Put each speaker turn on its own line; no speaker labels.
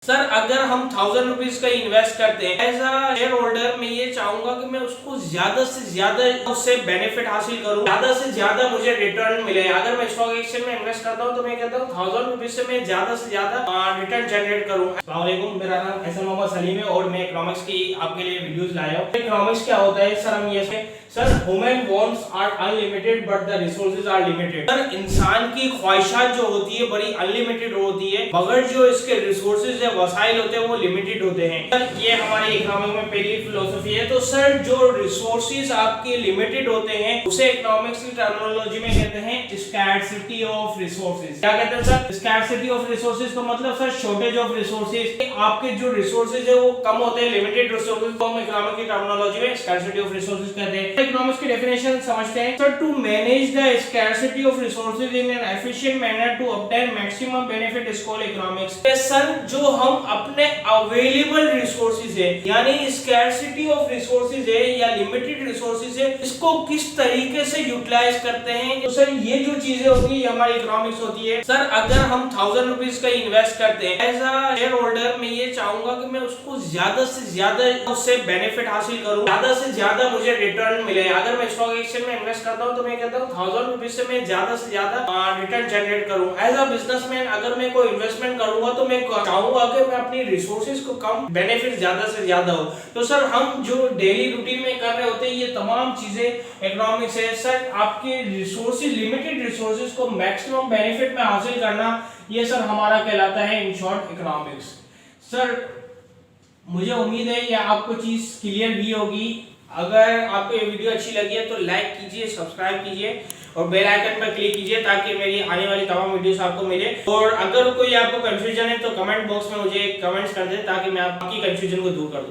Sir अगर हम 1000 rupees का इन्वेस्ट करते हैं एज अ शेयर होल्डर, मैं ये चाहूंगा कि मैं उसको ज्यादा से ज्यादा उससे बेनिफिट हासिल करूं, ज्यादा से ज्यादा मुझे रिटर्न मिले। अगर मैं स्टॉक एक्सचेंज में इन्वेस्ट करता हूं तो मैं कहता हूं 1000 रुपीज से मैं ज्यादा से ज्यादा रिटर्न जनरेट करूं। अस्सलाम वालेकुम, मेरा नाम एहसन मोहम्मद सलीम है और मैं इकोनॉमिक्स की आपके लिए वीडियोस लाया हूं। इकोनॉमिक्स क्या होता है सर? हम ये sir human wants are unlimited but the resources are limited. Sir इंसान की ख्वाहिशात जो होती है बड़ी अनलिमिटेड होती है, मगर जो इसके रिसोर्सेज है, वसाइल होते हैं, वो लिमिटेड होते हैं। सर ये हमारी इकोनॉमिक में पहली फिलोसफी है। तो सर जो रिसोर्सेज आपके लिमिटेड होते हैं उसे इकोनॉमिक्स की टर्मिनोलॉजी में कहते हैं स्कैर्सिटी ऑफ रिसोर्सेज। क्या कहते हैं सर? स्कैर्सिटी ऑफ रिसोर्सेज का मतलब सर शॉर्टेज ऑफ रिसोर्सेज। आपके जो रिसोर्सेज है वो कम होते हैं, लिमिटेड रिसोर्सेज को हम इकोनॉमिक की टर्मिनोलॉजी में स्कैर्सिटी ऑफ रिसोर्सेज कहते हैं। इकोनॉमिक्स की डेफिनेशन समझते हैं। Sir to manage the scarcity of resources in an efficient manner to obtain maximum benefit is called economics. Sir जो हम अपने अवेलेबल रिसोर्सेज है, यानी स्कैर्सिटी ऑफ रिसोर्सेज है या लिमिटेड रिसोर्सेज है, इसको किस तरीके से यूटिलाइज करते हैं, तो सर ये जो चीजें होती है ये हमारी इकोनॉमिक्स होती है। सर अगर हम 1000 रुपीज का इन्वेस्ट करते हैं एज अ शेयर होल्डर, मैं ये चाहूंगा कि मैं उसको ज्यादा से ज्यादा उससे बेनिफिट हासिल करूं, ज्यादा से ज्यादा मुझे रिटर्न मिले। अगर मैं स्टॉक एक्सचेंज में इन्वेस्ट करता हूं तो मैं कहता हूं 1000 रुपीज से मैं ज्यादा रिटर्न जनरेट करूं। एज अ बिजनेसमैन अगर मैं कोई इन्वेस्टमेंट करूंगा तो मैं चाहूंगा कि मैं अपनी रिसोर्सेज को कम, बेनिफिट ज्यादा से ज्यादा हो। तो सर हम जो डेली रूटीन में कर रहे होते हैं ये तमाम चीजें इकोनॉमिक्स है। सर आपके रिसोर्सेज, लिमिटेड रिसोर्सेज को मैक्सिमम बेनिफिट में हासिल करना, ये सर हमारा कहलाता है इन शॉर्ट इकोनॉमिक्स। सर मुझे उम्मीद है ये आपको चीज क्लियर भी होगी। अगर आपको ये वीडियो अच्छी लगी है तो लाइक कीजिए, सब्सक्राइब कीजिए और बेल आइकन पर क्लिक कीजिए ताकि मेरी आने वाली तमाम वीडियोस आपको मिले। और अगर कोई आपको कंफ्यूजन है तो कमेंट बॉक्स में मुझे कमेंट्स कर दें ताकि मैं आपकी कंफ्यूजन को दूर कर दूं।